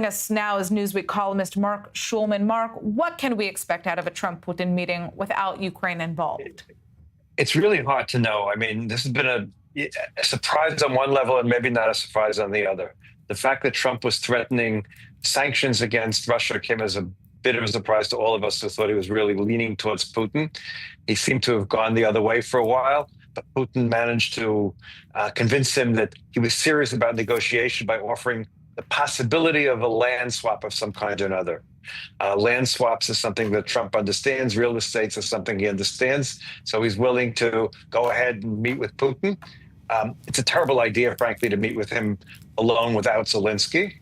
Joining us now is Newsweek columnist Marc Schulman. Marc, what can we expect out of a Trump-Putin meeting without Ukraine involved? It's really hard to know. I mean, this has been a surprise on one level and maybe not a surprise on the other. The fact that Trump was threatening sanctions against Russia came as a bit of a surprise to all of us who thought he was really leaning towards Putin. He seemed to have gone the other way for a while, but Putin managed to convince him that he was serious about negotiation by offering the possibility of a land swap of some kind or another. Land swaps is something that Trump understands. Real estate is something he understands. So he's willing to go ahead and meet with Putin. It's a terrible idea, frankly, to meet with him alone without Zelensky.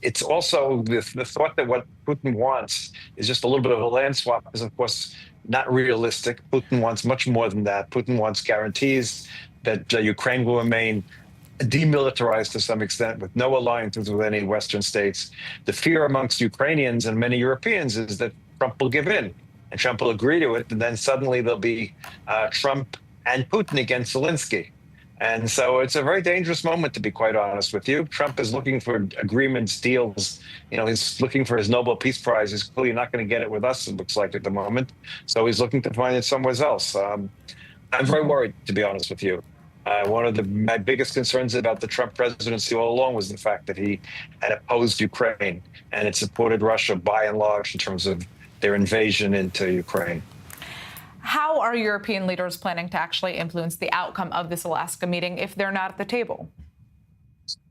It's also the thought that what Putin wants is just a little bit of a land swap is, of course, not realistic. Putin wants much more than that. Putin wants guarantees that Ukraine will remain demilitarized to some extent with no alliances with any Western states. The fear amongst Ukrainians and many Europeans is that Trump will give in and Trump will agree to it. And then suddenly there'll be Trump and Putin against Zelensky. And so it's a very dangerous moment, to be quite honest with you. Trump is looking for agreements, deals. You know, he's looking for his Nobel Peace Prize. He's clearly not going to get it with us, it looks like, at the moment. So he's looking to find it somewhere else. I'm very worried, to be honest with you. One of my biggest concerns about the Trump presidency all along was the fact that he had opposed Ukraine and had supported Russia by and large in terms of their invasion into Ukraine. How are European leaders planning to actually influence the outcome of this Alaska meeting if they're not at the table?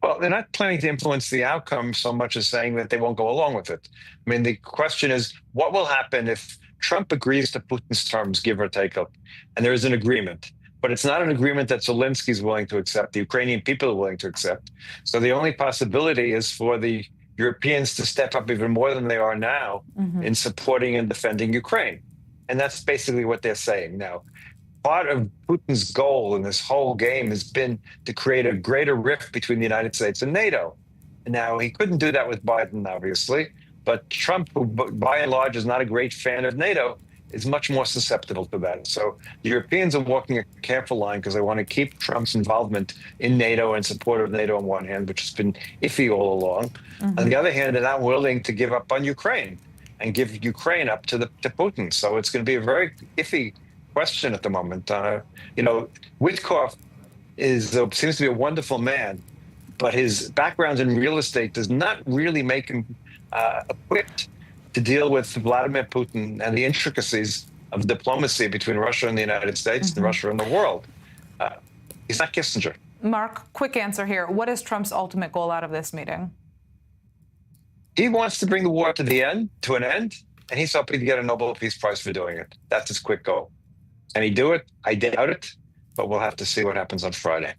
Well, they're not planning to influence the outcome so much as saying that they won't go along with it. I mean, the question is, what will happen if Trump agrees to Putin's terms, give or take, and there is an agreement? But it's not an agreement that Zelensky is willing to accept, the Ukrainian people are willing to accept. So the only possibility is for the Europeans to step up even more than they are now in supporting and defending Ukraine. And that's basically what they're saying now. Part of Putin's goal in this whole game has been to create a greater rift between the United States and NATO. Now, he couldn't do that with Biden, obviously, but Trump, who by and large is not a great fan of NATO, is much more susceptible to that. So the Europeans are walking a careful line because they want to keep Trump's involvement in NATO and support of NATO on one hand, which has been iffy all along. On the other hand, they're not willing to give up on Ukraine and give Ukraine up to Putin. So it's going to be a very iffy question at the moment. You know, Witkoff seems to be a wonderful man, but his background in real estate does not really make him equipped to deal with Vladimir Putin and the intricacies of diplomacy between Russia and the United States and Russia and the world. He's not Kissinger. Marc, quick answer here. What is Trump's ultimate goal out of this meeting? He wants to bring the war to an end, and he's hoping to get a Nobel Peace Prize for doing it. That's his quick goal. Can he do it? I doubt it, but we'll have to see what happens on Friday.